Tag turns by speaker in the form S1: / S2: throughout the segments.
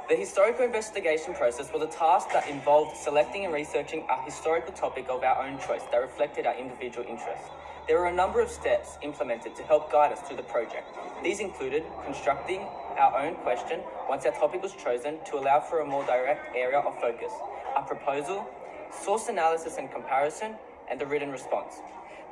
S1: The historical investigation process was a task that involved selecting and researching a historical topic of our own choice that reflected our individual interests. There were a number of steps implemented to help guide us through the project. These included constructing our own question once our topic was chosen to allow for a more direct area of focus, a proposal, source analysis and comparison, and a written response.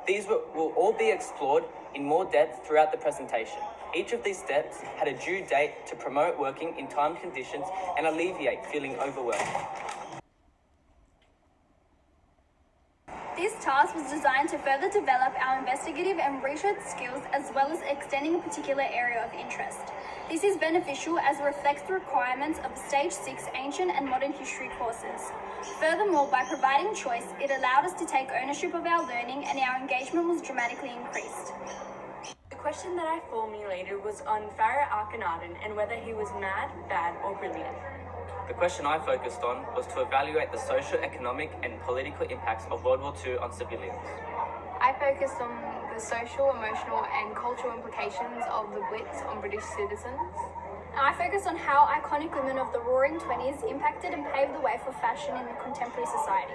S1: These will all be explored in more depth throughout the presentation. Each of these steps had a due date to promote working in timed conditions and alleviate feeling overwhelmed.
S2: This task was designed to further develop our investigative and research skills as well as extending a particular area of interest. This is beneficial as it reflects the requirements of Stage 6 Ancient and Modern History courses. Furthermore, by providing choice, it allowed us to take ownership of our learning and our engagement was dramatically increased.
S3: The question that I formulated was on Pharaoh Akhenaten and whether he was mad, bad, or brilliant.
S1: The question I focused on was to evaluate the social, economic, and political impacts of World War II on civilians.
S4: I focused on the social, emotional, and cultural implications of the Blitz on British citizens.
S2: I focused on how iconic women of the Roaring Twenties impacted and paved the way for fashion in contemporary society.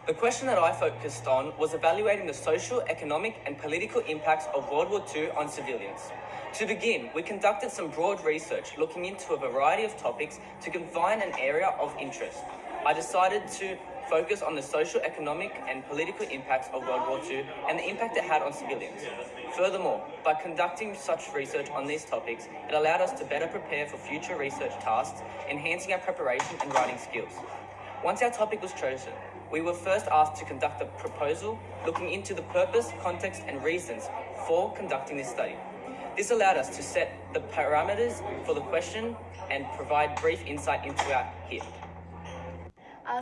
S1: The question that I focused on was evaluating the social, economic, and political impacts of World War II on civilians. To begin, we conducted some broad research looking into a variety of topics to confine an area of interest. I decided to focus on the social, economic, and political impacts of World War II and the impact it had on civilians. Furthermore, by conducting such research on these topics, it allowed us to better prepare for future research tasks, enhancing our preparation and writing skills. Once our topic was chosen, we were first asked to conduct a proposal looking into the purpose, context, and reasons for conducting this study. This allowed us to set the parameters for the question and provide brief insight into our HIT.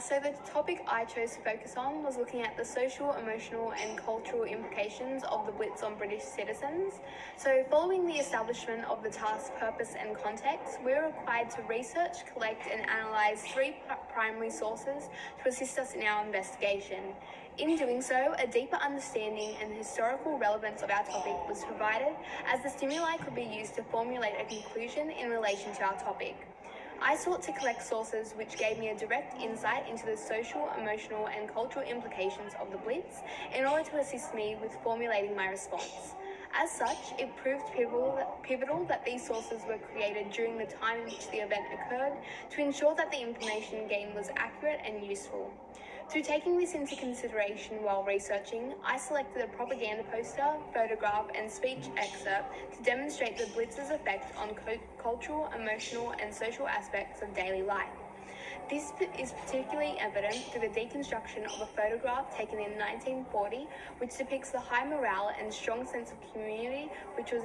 S4: So the topic I chose to focus on was looking at the social, emotional, and cultural implications of the Blitz on British citizens. So following the establishment of the task purpose and context, we were required to research, collect, and analyse three primary sources to assist us in our investigation. In doing so, a deeper understanding and historical relevance of our topic was provided, as the stimuli could be used to formulate a conclusion in relation to our topic. I sought to collect sources which gave me a direct insight into the social, emotional, and cultural implications of the Blitz in order to assist me with formulating my response. As such, it proved pivotal that these sources were created during the time in which the event occurred to ensure that the information gained was accurate and useful. Through taking this into consideration while researching, I selected a propaganda poster, photograph, and speech excerpt to demonstrate the Blitz's effect on cultural, emotional, and social aspects of daily life. This is particularly evident through the deconstruction of a photograph taken in 1940, which depicts the high morale and strong sense of community which was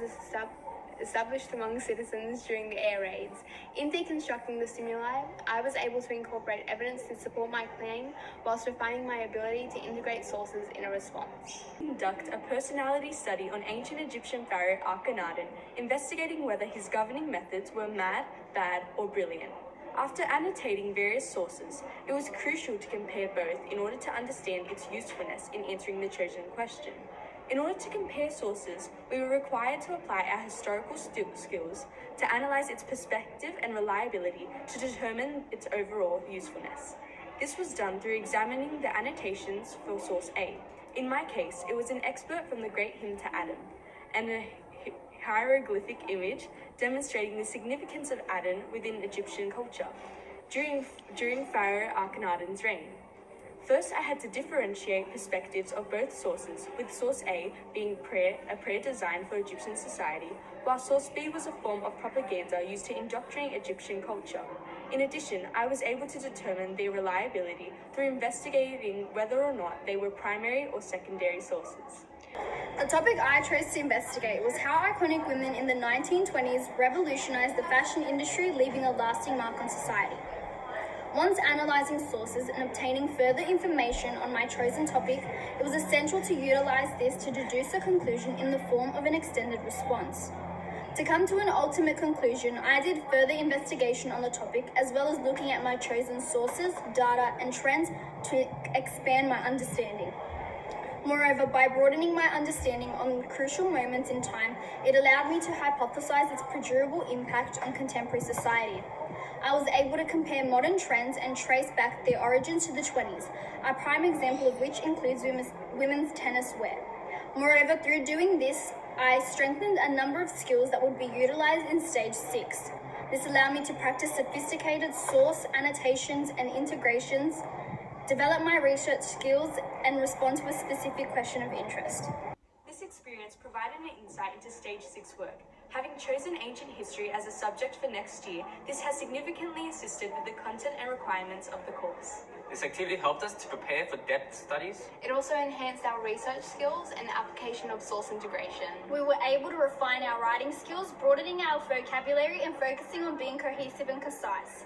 S4: established among citizens during the air raids. In deconstructing the stimuli, I was able to incorporate evidence to support my claim whilst refining my ability to integrate sources in a response.
S3: Conduct a personality study on ancient Egyptian pharaoh Akhenaten, investigating whether his governing methods were mad, bad, or brilliant. After annotating various sources, it was crucial to compare both in order to understand its usefulness in answering the chosen question. In order to compare sources, we were required to apply our historical skills to analyze its perspective and reliability to determine its overall usefulness. This was done through examining the annotations for source A. In my case, it was an expert from the Great Hymn to Aten, and a hieroglyphic image demonstrating the significance of Aten within Egyptian culture during Pharaoh Akhenaten's reign. First, I had to differentiate perspectives of both sources, with source A being a prayer designed for Egyptian society, while source B was a form of propaganda used to indoctrinate Egyptian culture. In addition, I was able to determine their reliability through investigating whether or not they were primary or secondary sources.
S2: The topic I chose to investigate was how iconic women in the 1920s revolutionized the fashion industry, leaving a lasting mark on society. Once analysing sources and obtaining further information on my chosen topic, it was essential to utilise this to deduce a conclusion in the form of an extended response. To come to an ultimate conclusion, I did further investigation on the topic as well as looking at my chosen sources, data and trends to expand my understanding. Moreover, by broadening my understanding on crucial moments in time, it allowed me to hypothesize its perdurable impact on contemporary society. I was able to compare modern trends and trace back their origins to the 20s, a prime example of which includes women's tennis wear. Moreover, through doing this, I strengthened a number of skills that would be utilized in Stage 6. This allowed me to practice sophisticated source annotations and integrations, develop my research skills, and respond to a specific question of interest.
S3: This experience provided an insight into Stage 6 work. Having chosen ancient history as a subject for next year, this has significantly assisted with the content and requirements of the course.
S1: This activity helped us to prepare for depth studies.
S4: It also enhanced our research skills and application of source integration.
S2: We were able to refine our writing skills, broadening our vocabulary and focusing on being cohesive and concise.